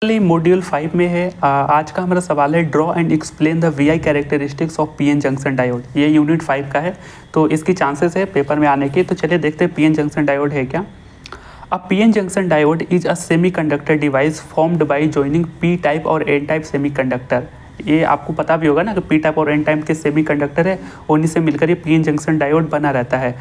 Module 5 में है। आज का हमारा सवाल है draw and explain the VI characteristics of PN junction diode. ये यूनिट 5 का है, तो इसकी चांसेस है पेपर में आने की। तो चलिए देखते हैं पीएन जंक्शन डायोड है क्या। अब PN junction diode is a semiconductor device formed by joining P type और एन टाइप सेमीकंडक्टर। ये आपको पता भी होगा ना कि पी टाइप और एन टाइप के सेमीकंडक्टर है, उन्हीं से मिलकर ये पीएन जंक्शन डायोड बना रहता है।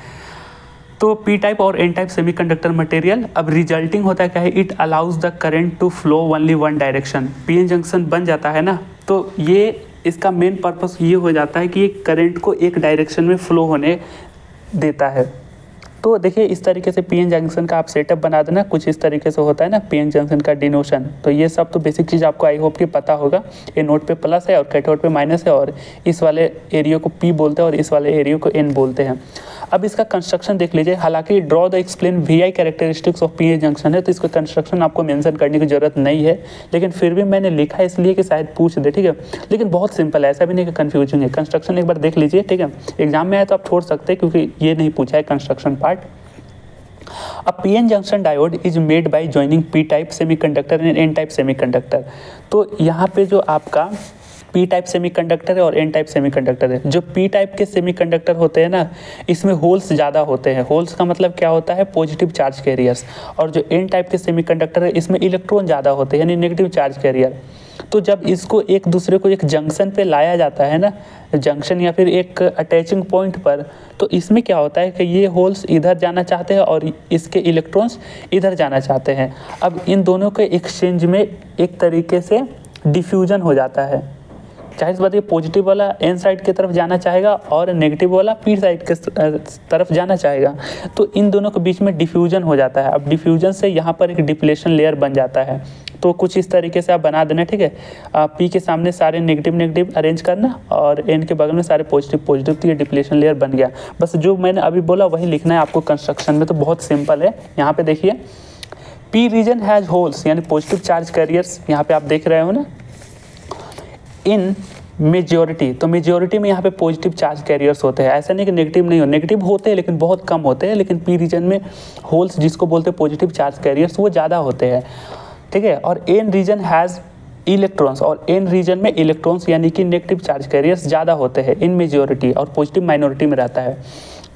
तो पी टाइप और एन टाइप सेमीकंडक्टर मटेरियल, अब रिजल्टिंग होता है क्या है, it allows the current to flow only one direction. PN junction बन जाता है ना, तो ये इसका मेन पर्पस ये हो जाता है कि ये करंट को एक डायरेक्शन में फ्लो होने देता है। तो देखिए इस तरीके से पीएन जंक्शन का आप सेटअप बना देना, कुछ इस तरीके से होता है ना पीएन जंक्शन का डिनोशन। तो ये सब तो बेसिक चीज़ आपको आई होप कि पता होगा। ये नोट पे प्लस है और कैथोड पे माइनस है, और इस वाले एरिया को पी बोलते हैं और इस वाले एरिया को एन बोलते हैं। अब इसका कंस्ट्रक्शन देख लीजिए। हालांकि draw the explain VI characteristics of PN junction है, तो इसका कंस्ट्रक्शन आपको मेंशन करने की जरूरत नहीं है, लेकिन फिर भी मैंने लिखा है इसलिए कि शायद पूछ दे, ठीक है। लेकिन बहुत सिंपल है, ऐसा भी नहीं कि कन्फ्यूजिंग है। कंस्ट्रक्शन एक बार देख लीजिए, ठीक है। एग्जाम में आए तो आप छोड़ सकते हैं क्योंकि ये नहीं पूछा है construction part. A PN junction diode is made by joining P type semiconductor and N type semiconductor। तो यहाँ पे जो आपका P टाइप सेमीकंडक्टर है और N टाइप सेमीकंडक्टर है। जो P टाइप के सेमीकंडक्टर होते हैं ना, इसमें होल्स ज़्यादा होते हैं। होल्स का मतलब क्या होता है, पॉजिटिव चार्ज कैरियर्स। और जो N टाइप के सेमीकंडक्टर है, इसमें इलेक्ट्रॉन ज़्यादा होते हैं, यानी नेगेटिव चार्ज कैरियर। तो जब इसको एक दूसरे को एक जंक्शन पे लाया जाता है ना, जंक्शन या फिर एक अटैचिंग पॉइंट पर, तो इसमें क्या होता है कि ये होल्स इधर जाना चाहते हैं और इसके इलेक्ट्रॉन्स इधर जाना चाहते हैं। अब इन दोनों के एक्सचेंज में एक तरीके से डिफ्यूजन हो जाता है। चाहे इस बात, ये पॉजिटिव वाला एन साइड की तरफ जाना चाहेगा और नेगेटिव वाला पी साइड के तरफ जाना चाहेगा, तो इन दोनों के बीच में डिफ्यूजन हो जाता है। अब डिफ्यूजन से यहाँ पर एक डिप्लेशन लेयर बन जाता है। तो कुछ इस तरीके से आप बना देना, ठीक है। पी के सामने सारे नेगेटिव नेगेटिव अरेंज करना और एन के बगल में सारे पॉजिटिव पॉजिटिव, तो ये डिप्लेशन लेयर बन गया। बस जो मैंने अभी बोला वही लिखना है आपको कंस्ट्रक्शन में। तो बहुत सिंपल है। यहाँ पे देखिए, पी रीजन हैज होल्स यानी पॉजिटिव चार्ज कैरियर्स, यहाँ पे आप देख रहे हो ना, इन मेजॉरिटी। तो मेजॉरिटी में यहाँ पे पॉजिटिव चार्ज कैरियर्स होते हैं। ऐसा नहीं कि नेगेटिव नहीं हो, नेगेटिव होते हैं लेकिन बहुत कम होते हैं। लेकिन पी रीजन में होल्स जिसको बोलते हैं पॉजिटिव चार्ज कैरियर्स, वो ज़्यादा होते हैं, ठीक है। और एन रीजन हैज़ इलेक्ट्रॉन्स, और एन रीजन में इलेक्ट्रॉन्स यानी कि नेगेटिव चार्ज कैरियर्स ज़्यादा होते हैं इन मेजॉरिटी, और पॉजिटिव माइनॉरिटी में रहता है।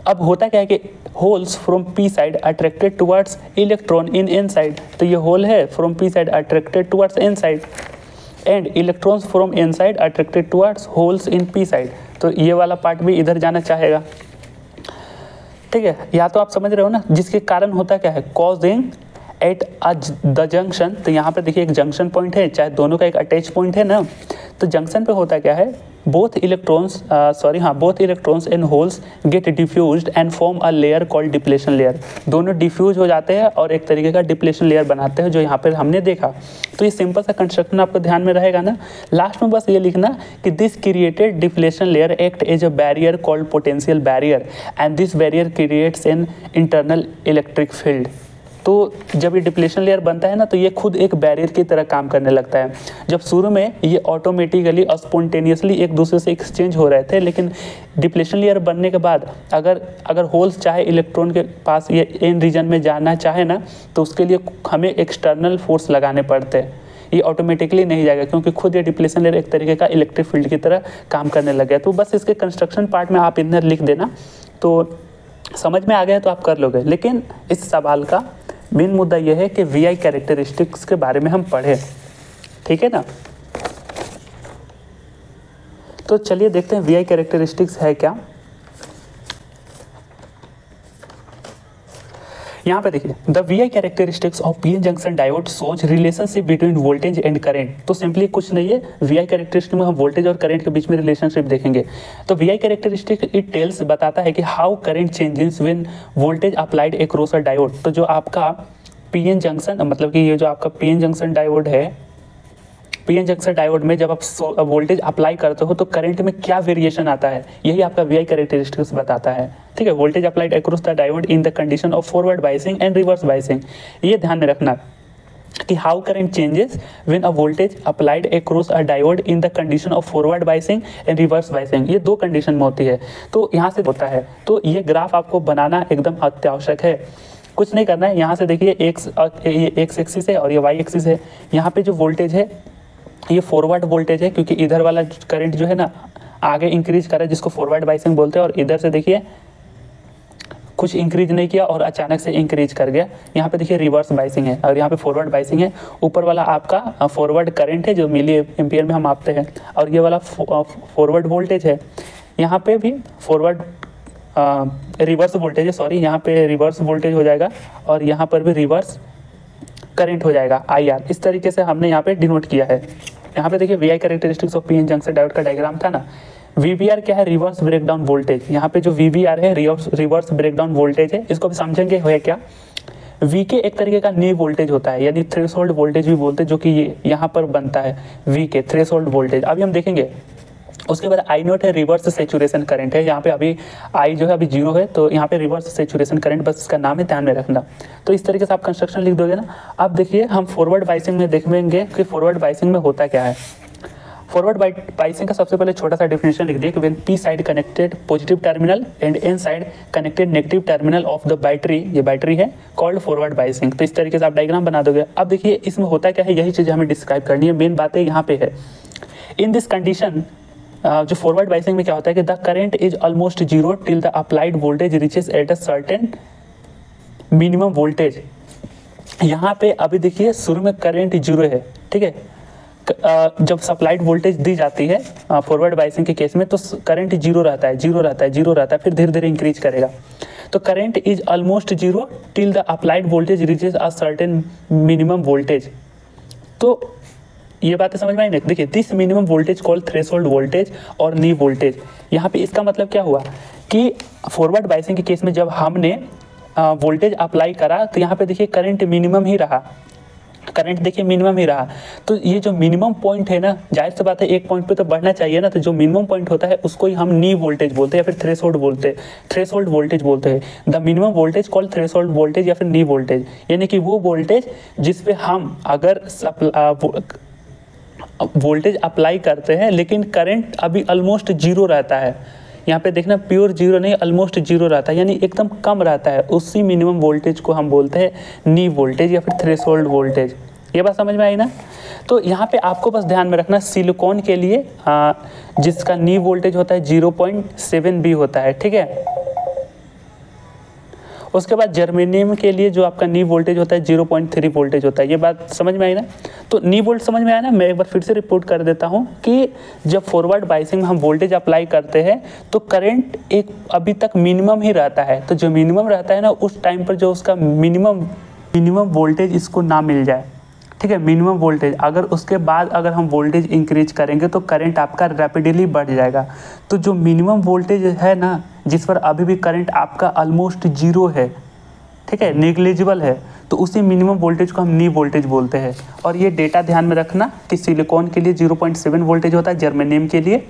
अब होता क्या है कि holes from P side attracted towards electron in N side. तो ये होल है from P side attracted towards N side, and electrons from N side attracted towards holes in P side. तो ये वाला पार्ट भी इधर जाना चाहेगा, ठीक है। या तो आप समझ रहे हो ना, जिसके कारण होता क्या है, कॉजिंग एट द जंक्शन। तो यहाँ पे देखिए एक जंक्शन पॉइंट है, चाहे दोनों का एक अटैच पॉइंट है ना। तो जंक्शन पे होता क्या है, both electrons and holes get diffused and form a layer called depletion layer. दोनों डिफ्यूज हो जाते हैं और एक तरीके का डिप्लेशन लेयर बनाते हैं, जो यहाँ पर हमने देखा। तो ये सिंपल सा कंस्ट्रक्शन आपको ध्यान में रहेगा ना। लास्ट में बस ये लिखना कि this created depletion layer act as a barrier called potential barrier, and this barrier creates an internal electric field. तो जब ये डिप्लेशन लेयर बनता है ना, तो ये खुद एक बैरियर की तरह काम करने लगता है। जब शुरू में ये ऑटोमेटिकली स्पॉन्टेनियसली एक दूसरे से एक्सचेंज हो रहे थे, लेकिन डिप्लेशन लेयर बनने के बाद अगर होल्स चाहे इलेक्ट्रॉन के पास ये एन रीजन में जाना चाहे ना, तो उसके लिए हमें एक्सटर्नल फोर्स लगाने पड़ते हैं। ये ऑटोमेटिकली नहीं जाएगा क्योंकि खुद ये डिप्लेशन लेयर एक तरीके का इलेक्ट्रिक फील्ड की तरह काम करने लग गया। तो बस इसके कंस्ट्रक्शन पार्ट में आप इधर लिख देना, तो समझ में आ गया तो आप कर लोगे। लेकिन इस सवाल का मेन मुद्दा यह है कि वीआई कैरेक्टरिस्टिक्स के बारे में हम पढ़े, ठीक है ना। तो चलिए देखते हैं वीआई कैरेक्टरिस्टिक्स है क्या। यहाँ पे देखिए, the VI characteristics of PN junction diode shows relationship between voltage and current. तो सिंपली कुछ नहीं है, वीआई कैरेक्टरिस्टिक में हम वोल्टेज और करंट के बीच में रिलेशनशिप देखेंगे। तो वीआई कैरेक्टरिस्टिक इट टेल्स बताता है कि how current changes when voltage applied across a diode. तो जो आपका पीएन जंक्शन, मतलब कि ये जो आपका पीएन जंक्शन डायोड है, पीएन जंक्शन डायोड में जब आप वोल्टेज अप्लाई करते हो तो करंट में क्या वेरिएशन आता है, यही आपका वीआई कैरेक्टरिस्टिक्स बताता है, ठीक है। Voltage applied across the diode in the condition of forward biasing and reverse biasing. ये ध्यान में रखना कि how current changes when a voltage applied across a diode in the condition of forward biasing and reverse biasing. ये दो condition में होती है, तो यहाँ से होता है। तो ये ग्राफ आपको बनाना एकदम अत्यावश्यक है। कुछ नहीं करना है। यहाँ से देखिए एक्स एक्सिस है और ये वाई एक्सिस है। यहाँ पे जो वोल्टेज है ये फॉरवर्ड वोल्टेज है, क्योंकि इधर वाला करंट जो है ना आगे इंक्रीज कर रहा है, जिसको फॉरवर्ड बाइसिंग बोलते हैं, और इधर से देखिए कुछ इंक्रीज नहीं किया और अचानक से इंक्रीज कर गया। यहाँ पे देखिए रिवर्स बाइसिंग है और यहाँ पे फॉरवर्ड बाइसिंग है। ऊपर वाला आपका फॉरवर्ड करंट है जो मिली एम्पियर में हम मापते हैं, और ये वाला फॉरवर्ड वोल्टेज है। यहाँ पे भी फॉरवर्ड रिवर्स वोल्टेज है, सॉरी, यहाँ पे रिवर्स वोल्टेज हो जाएगा और यहाँ पर भी रिवर्स करंट हो जाएगा IR। इस तरीके से हमने यहाँ पे डिनोट किया है। यहाँ पे देखिए VI characteristics of PN junction diode का डायग्राम था ना। VBR क्या है? Reverse breakdown voltage. यहाँ पे जो VBR है रिवर्स ब्रेकडाउन वोल्टेज है। इसको भी समझेंगे है क्या। VK एक तरीके का नी वोल्टेज होता है, यानी थ्रेशोल्ड वोल्टेज भी बोलते हैं, जो कि ये यहाँ पर बनता है VK थ्रेशोल्ड वोल्टेज। अभी हम देखेंगे। उसके बाद I0 है, रिवर्स सेचुरेशन करंट है। यहाँ पे अभी I जो है अभी 0 है, तो यहाँ पे रिवर्स सेचुरेशन करंट, बस इसका नाम है, ध्यान में रखना। तो इस तरीके से आप कंस्ट्रक्शन लिख दोगे ना। अब देखिए हम फॉरवर्ड बाइसिंग में देखेंगे कि फॉरवर्ड बाइसिंग में होता क्या है। फॉरवर्ड बाइसिंग का सबसे पहले छोटा सा डेफिनेशन लिख दिए कि when P side connected positive terminal and N side connected negative terminal of the battery, ये बैटरी है, कॉल्ड फॉरवर्ड बाइसिंग। तो इस तरीके से आप डायग्राम बना दोगे। अब देखिए इसमें होता क्या है, यही चीज़ हमें डिस्क्राइब करनी है। मेन बातें यहाँ पे है। इन दिस कंडीशन जो फॉरवर्ड बाइसिंग में क्या होता है कि the current is almost zero till the applied voltage reaches at a certain minimum voltage. यहाँ पे अभी देखिए शुरू में करंट जीरो है, ठीक है। जब सप्लाइड वोल्टेज दी जाती है फॉरवर्ड बाइसिंग के केस में, तो करंट जीरो रहता है, फिर धीरे धीरे इंक्रीज करेगा। तो current is almost zero till the applied voltage reaches a certain minimum voltage. तो ये बातें समझ में आई ना। देखिए this minimum voltage called threshold voltage और नी वोल्टेज। यहाँ पे इसका मतलब क्या हुआ कि फॉरवर्ड बाइसिंग के केस में जब हमने वोल्टेज अप्लाई करा, तो यहाँ पे देखिए करंट मिनिमम ही रहा, करंट देखिए मिनिमम ही रहा। तो ये जो मिनिमम पॉइंट है ना, जाहिर सी बात है एक पॉइंट पे तो बढ़ना चाहिए ना। तो जो मिनिमम पॉइंट होता है उसको ही हम नी वोल्टेज बोलते हैं या फिर थ्रेशोल्ड वोल्टेज बोलते हैं। The minimum voltage called threshold voltage या फिर नी वोल्टेज, यानी कि वो वोल्टेज जिस पे हम अगर वोल्टेज अप्लाई करते हैं लेकिन करंट अभी ऑलमोस्ट जीरो रहता है। यहाँ पे देखना प्योर जीरो नहीं, ऑलमोस्ट जीरो रहता है, यानी एकदम कम रहता है। उसी मिनिमम वोल्टेज को हम बोलते हैं नी वोल्टेज या फिर थ्रेशोल्ड वोल्टेज। ये बात समझ में आई ना। तो यहाँ पे आपको बस ध्यान में रखना, सिलिकॉन के लिए जिसका नी वोल्टेज होता है 0.7 B होता है, ठीक है। उसके बाद जर्मेनियम के लिए जो आपका नी वोल्टेज होता है 0.3 वोल्टेज होता है। ये बात समझ में आई ना। तो नी वोल्ट समझ में आया ना। मैं एक बार फिर से रिपोर्ट कर देता हूँ कि जब फॉरवर्ड बाइसिंग में हम वोल्टेज अप्लाई करते हैं तो करंट एक अभी तक मिनिमम ही रहता है। तो जो मिनिमम रहता है ना, उस टाइम पर जो उसका मिनिमम वोल्टेज इसको ना मिल जाए, ठीक है, मिनिमम वोल्टेज, अगर उसके बाद अगर हम वोल्टेज इंक्रीज करेंगे तो करंट आपका रैपिडली बढ़ जाएगा। तो जो मिनिमम वोल्टेज है ना, जिस पर अभी भी करंट आपका ऑलमोस्ट जीरो है, ठीक है, नेग्लिजिबल है, तो उसी मिनिमम वोल्टेज को हम नी वोल्टेज बोलते हैं। और ये डेटा ध्यान में रखना कि सिलिकॉन के लिए 0.7 वोल्टेज होता है, जर्मेनियम के लिए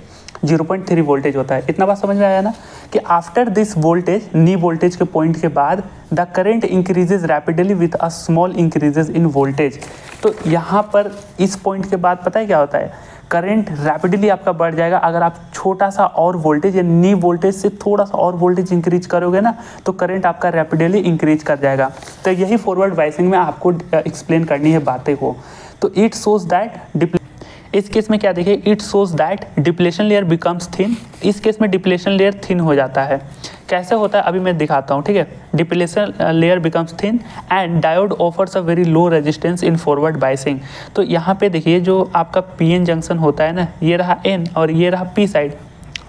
0.3 वोल्टेज होता है। इतना बात समझ में आया ना कि after this voltage, knee voltage के पॉइंट के बाद the current increases rapidly with a small increases in voltage. तो यहाँ पर इस पॉइंट के बाद पता है क्या होता है, करंट रैपिडली आपका बढ़ जाएगा। अगर आप छोटा सा और वोल्टेज या नी वोल्टेज से थोड़ा सा और वोल्टेज इंक्रीज करोगे ना, तो करंट आपका रैपिडली इंक्रीज कर जाएगा। तो यही फॉरवर्ड बाइसिंग में आपको एक्सप्लेन करनी है बातें को। तो इट शोज दैट इस केस में क्या देखिए, it shows that depletion layer becomes thin. इस केस में डिप्लेशन लेयर थिन हो जाता है। कैसे होता है अभी मैं दिखाता हूँ, ठीक है। Depletion layer becomes thin and diode offers a very low resistance in forward biasing. तो यहाँ पे देखिए जो आपका पीएन जंक्शन होता है ना, ये रहा एन और ये रहा पी साइड।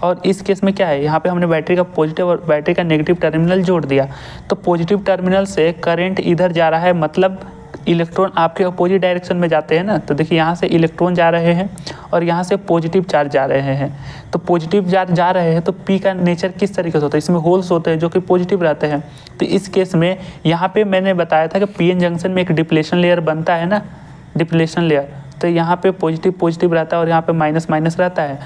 और इस केस में क्या है, यहाँ पे हमने बैटरी का पॉजिटिव और बैटरी का नेगेटिव टर्मिनल जोड़ दिया। तो पॉजिटिव टर्मिनल से करंट इधर जा रहा है, मतलब इलेक्ट्रॉन आपके अपोजिट डायरेक्शन में जाते हैं ना। तो देखिए यहाँ से इलेक्ट्रॉन जा रहे हैं और यहाँ से पॉजिटिव चार्ज जा रहे हैं। तो पॉजिटिव चार्ज जा रहे हैं तो पी का नेचर किस तरीके से होता है, इसमें होल्स होते हैं जो कि पॉजिटिव रहते हैं। तो इस केस में यहाँ पे मैंने बताया था कि पीएन जंक्शन में एक डिप्लेशन लेयर बनता है ना, डिप्लेशन लेयर। तो यहाँ पे पॉजिटिव रहता है और यहाँ पे माइनस रहता है।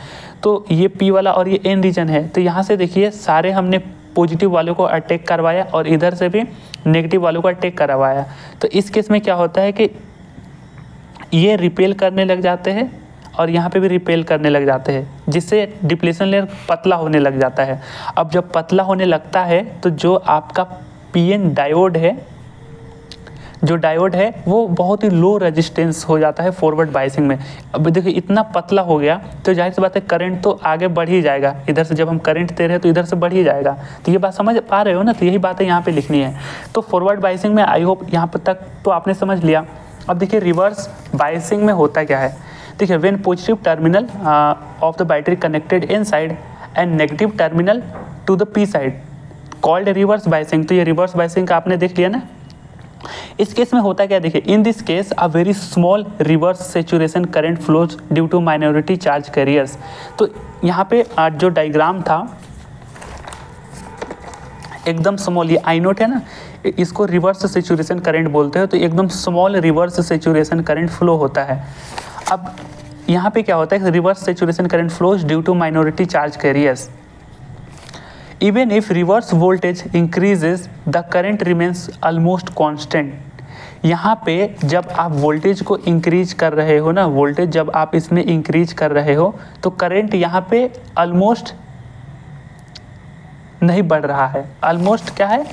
तो ये पी वाला और ये एन रीजन है। तो यहाँ से देखिए सारे हमने पॉजिटिव वालों को अटैक करवाया और इधर से भी नेगेटिव वालों को अटैक करवाया। तो इस केस में क्या होता है कि ये रिपेल करने लग जाते हैं और यहाँ पे भी रिपेल करने लग जाते हैं, जिससे डिप्लेशन लेयर पतला होने लग जाता है। अब जब पतला होने लगता है तो जो आपका पीएन डायोड है, जो डायोड है वो बहुत ही लो रेजिस्टेंस हो जाता है फॉरवर्ड बायसिंग में। अब देखिए इतना पतला हो गया तो जाहिर सी बात है करंट तो आगे बढ़ ही जाएगा, इधर से जब हम करंट दे रहे हैं तो इधर से बढ़ ही जाएगा। तो ये बात समझ पा रहे हो ना, तो यही बातें यहाँ पे लिखनी है। तो फॉरवर्ड बायसिंग में आई होप यहाँ पर तक तो आपने समझ लिया। अब देखिए रिवर्स बायसिंग में होता क्या है। देखिए when positive terminal of the battery connected in side and negative terminal to the P side called reverse biasing. तो ये रिवर्स बायसिंग का आपने देख लिया ना। इस केस में होता क्या, देखिए in this case a very small reverse saturation current flows due to minority charge carriers. तो यहाँ पे जो डायग्राम था एकदम स्मॉल, ये आई नोट है ना, इसको रिवर्स सैचुरेशन करंट बोलते हैं। तो एकदम small reverse saturation current flow होता है। अब यहाँ पे क्या होता है, reverse saturation current flows due to minority charge carriers. Even if reverse voltage increases, the current remains almost constant। यहाँ पे जब आप वोल्टेज को इंक्रीज कर रहे हो ना, वोल्टेज जब आप इसमें इंक्रीज कर रहे हो तो करंट यहाँ पे ऑलमोस्ट नहीं बढ़ रहा है। ऑलमोस्ट क्या है,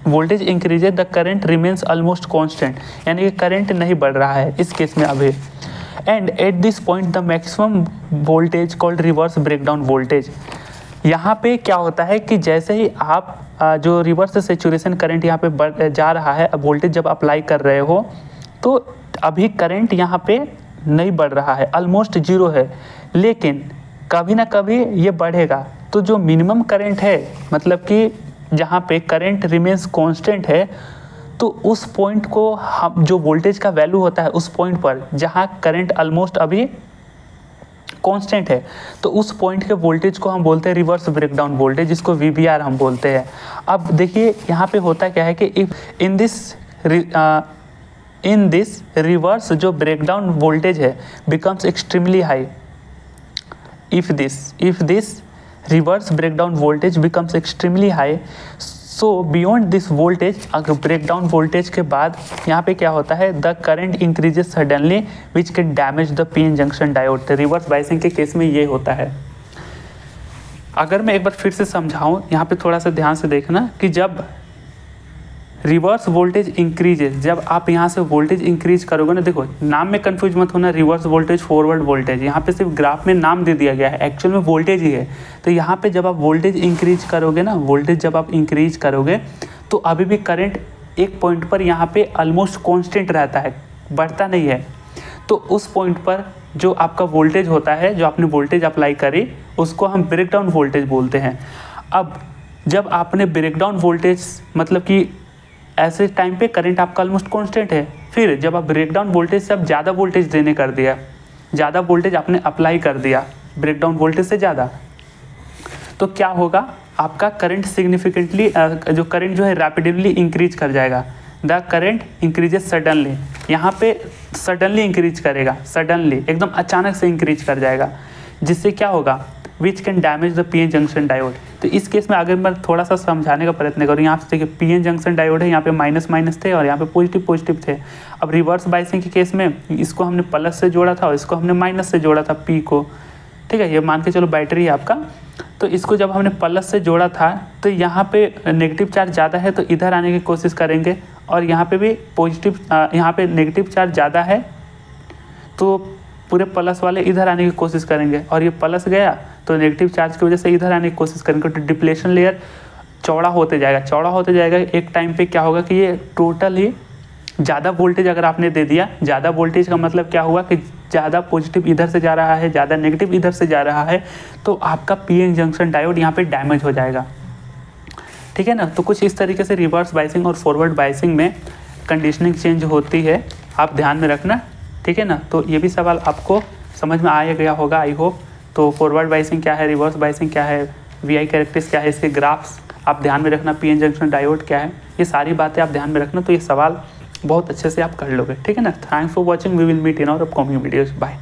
voltage increases the current remains almost constant, यानी कि करंट नहीं बढ़ रहा है इस केस में अभी। And at this point the maximum voltage called reverse breakdown voltage. यहाँ पे क्या होता है कि जैसे ही आप जो रिवर्स सैचुरेशन करंट यहाँ पे बढ़ जा रहा है, अब वोल्टेज जब अप्लाई कर रहे हो तो अभी करंट यहाँ पे नहीं बढ़ रहा है, ऑलमोस्ट जीरो है, लेकिन कभी ना कभी ये बढ़ेगा। तो जो मिनिमम करंट है, मतलब कि जहाँ पे करंट रिमेन्स कांस्टेंट है, तो उस पॉइंट को हम जो वोल्टेज का वैल्यू होता है उस पॉइंट पर जहाँ करंट ऑलमोस्ट अभी कांस्टेंट है, तो उस पॉइंट के वोल्टेज को हम बोलते हैं रिवर्स ब्रेकडाउन वोल्टेज, जिसको VBR हम बोलते हैं। अब देखिए यहाँ पे होता क्या है कि इफ इन दिस रिवर्स जो ब्रेकडाउन वोल्टेज है becomes extremely high, if this reverse breakdown voltage becomes extremely high, so beyond this voltage, अगर ब्रेकडाउन वोल्टेज के बाद यहाँ पे क्या होता है, the current increases suddenly which can damage the PN junction diode. तो रिवर्स बायसिंग के केस में ये होता है। अगर मैं एक बार फिर से समझाऊँ, यहाँ पे थोड़ा सा ध्यान से देखना कि जब रिवर्स वोल्टेज इंक्रीजेज, जब आप यहाँ से वोल्टेज इंक्रीज करोगे ना, देखो नाम में कंफ्यूज मत होना, रिवर्स वोल्टेज फॉरवर्ड वोल्टेज, यहाँ पे सिर्फ ग्राफ में नाम दे दिया गया है, एक्चुअल में वोल्टेज ही है। तो यहाँ पे जब आप वोल्टेज इंक्रीज करोगे ना, वोल्टेज जब आप इंक्रीज करोगे तो अभी भी करंट एक पॉइंट पर यहाँ पे ऑलमोस्ट कॉन्स्टेंट रहता है, बढ़ता नहीं है। तो उस पॉइंट पर जो आपका वोल्टेज होता है, जो आपने वोल्टेज अप्लाई करी, उसको हम ब्रेकडाउन वोल्टेज बोलते हैं। अब जब आपने ब्रेकडाउन वोल्टेज, मतलब कि ऐसे टाइम पे करंट आपका ऑलमोस्ट कांस्टेंट है, फिर जब आप ब्रेकडाउन वोल्टेज से आप ज़्यादा वोल्टेज देने कर दिया, ज़्यादा वोल्टेज आपने अप्लाई कर दिया ब्रेकडाउन वोल्टेज से ज़्यादा, तो क्या होगा, आपका करंट सिग्निफिकेंटली, जो करंट जो है रैपिडली इंक्रीज कर जाएगा। द करंट इंक्रीजेस सडनली, यहाँ पे सडनली इंक्रीज करेगा, सडनली एकदम अचानक से इंक्रीज कर जाएगा, जिससे क्या होगा, which can damage the PN junction diode. तो इस केस में अगर मैं थोड़ा सा समझाने का प्रयत्न करूँ, यहाँ से देखिए PN जंक्शन डायोड है, यहाँ पे माइनस माइनस थे और यहाँ पे पॉजिटिव थे। अब रिवर्स बायसिंग के केस में इसको हमने प्लस से जोड़ा था और इसको हमने माइनस से जोड़ा था P को, ठीक है। ये मान के चलो बैटरी है आपका, तो इसको जब हमने प्लस से जोड़ा था तो यहाँ पे नेगेटिव चार्ज ज़्यादा है तो इधर आने की कोशिश करेंगे, और यहाँ पे भी पॉजिटिव, यहाँ पे नेगेटिव चार्ज ज़्यादा है तो पूरे प्लस वाले इधर आने की कोशिश करेंगे, और ये प्लस गया तो नेगेटिव चार्ज की वजह से इधर आने की कोशिश करेंगे। तो डिप्लेशन लेयर चौड़ा होते जाएगा, चौड़ा होते जाएगा। एक टाइम पे क्या होगा कि ये टोटल ही ज़्यादा वोल्टेज अगर आपने दे दिया, ज़्यादा वोल्टेज का मतलब क्या हुआ कि ज़्यादा पॉजिटिव इधर से जा रहा है, ज़्यादा नेगेटिव इधर से जा रहा है, तो आपका PN जंक्शन डायोड यहाँ पे डैमेज हो जाएगा, ठीक है ना। तो कुछ इस तरीके से रिवर्स बायसिंग और फॉरवर्ड बायसिंग में कंडीशनिंग चेंज होती है, आप ध्यान में रखना, ठीक है ना। तो ये भी सवाल आपको समझ में आ गया होगा आई होप। तो फॉरवर्ड बायसिंग क्या है, रिवर्स बायसिंग क्या है, VI कैरेक्टरिस्टिक्स क्या है, इसके ग्राफ्स आप ध्यान में रखना, PN जंक्शन डायोड क्या है, ये सारी बातें आप ध्यान में रखना, तो ये सवाल बहुत अच्छे से आप कर लोगे, ठीक है ना। Thanks for watching, we will meet in our upcoming videos, bye.